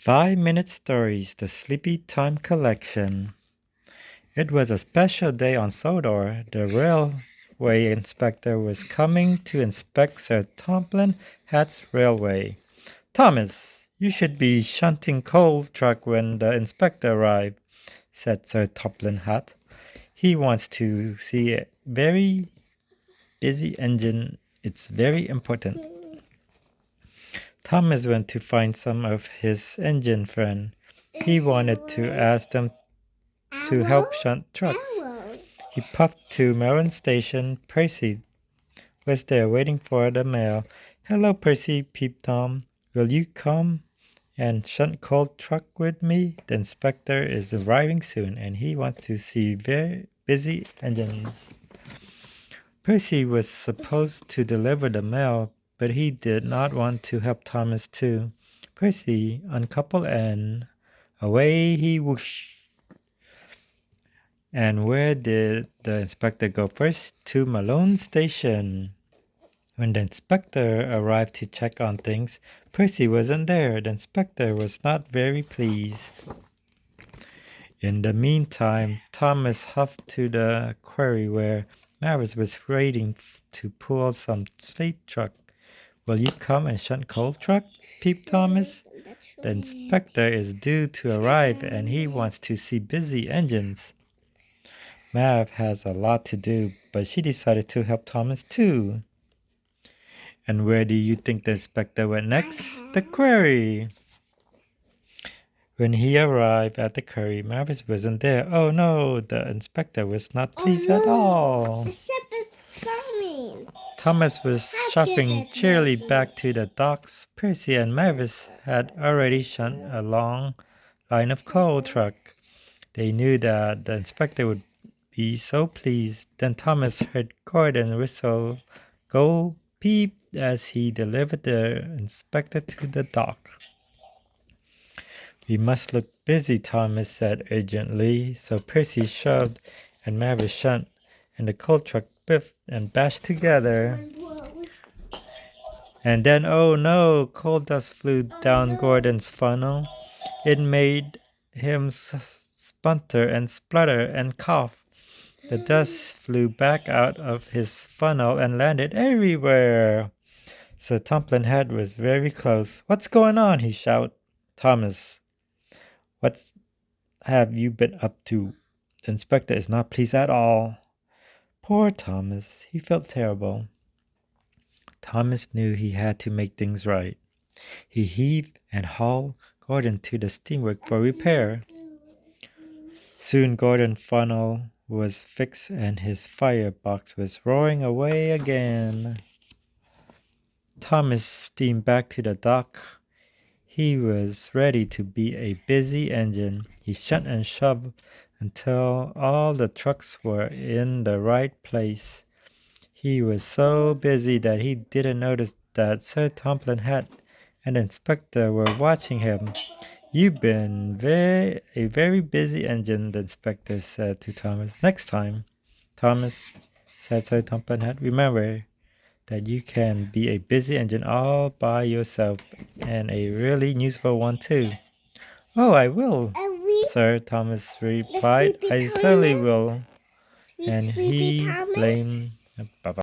5-Minute Stories, the Sleepy Time Collection. It was a special day on Sodor. The railway inspector was coming to inspect Sir Tompland Hat's railway. Thomas, you should be shunting coal truck when the inspector arrived, said Sir Tompland Hat. He wants to see a very busy engine. It's very important. Thomas went to find some of his engine friends. He wanted to ask them to help shunt trucks. He puffed to Marin Station. Percy was there waiting for the mail. Hello, Percy, peeped Tom. Will you come and shunt coal truck with me? The inspector is arriving soon, and he wants to see very busy engines. Percy was supposed to deliver the mail, but he did not want to help Thomas too. Percy uncoupled and away he whooshed. And where did the inspector go first? To Malone Station. When the inspector arrived to check on things, Percy wasn't there. The inspector was not very pleased. In the meantime, Thomas huffed to the quarry where Mavis was waiting to pull some slate truck. Will you come and shunt coal truck? Peeped Thomas. The inspector is due to arrive and he wants to see busy engines. Mav has a lot to do, but she decided to help Thomas too. And where do you think the inspector went next? The quarry. When he arrived at the quarry, Mavis wasn't there. Oh no, the inspector was not pleased at all. The ship is coming. Thomas was shuffling cheerily back to the docks. Percy and Mavis had already shunt a long line of coal truck. They knew that the inspector would be so pleased. Then Thomas heard Gordon whistle go peep as he delivered the inspector to the dock. We must look busy, Thomas said urgently. So Percy shoved and Mavis shunt, and the coal truck biffed and bashed together. And then, oh no, coal dust flew down Gordon's funnel. It made him splutter and splutter and cough. The dust flew back out of his funnel and landed everywhere. Sir Tompland Hat was very close. What's going on? He shouted. Thomas, what have you been up to? The inspector is not pleased at all. Poor Thomas. He felt terrible. Thomas knew he had to make things right. He heaved and hauled Gordon to the steamwork for repair. Soon Gordon's funnel was fixed and his firebox was roaring away again. Thomas steamed back to the dock. He was ready to be a busy engine. He shunt and shoved until all the trucks were in the right place. He was so busy that he didn't notice that Sir Tompland Hat and the inspector were watching him. You've been a very busy engine, the inspector said to Thomas. Next time, Thomas, said Sir Tompland Hat, remember that you can be a busy engine all by yourself, and a really useful one too. Oh, I will, Sir Thomas replied. I certainly will. And he blamed... Bye-bye.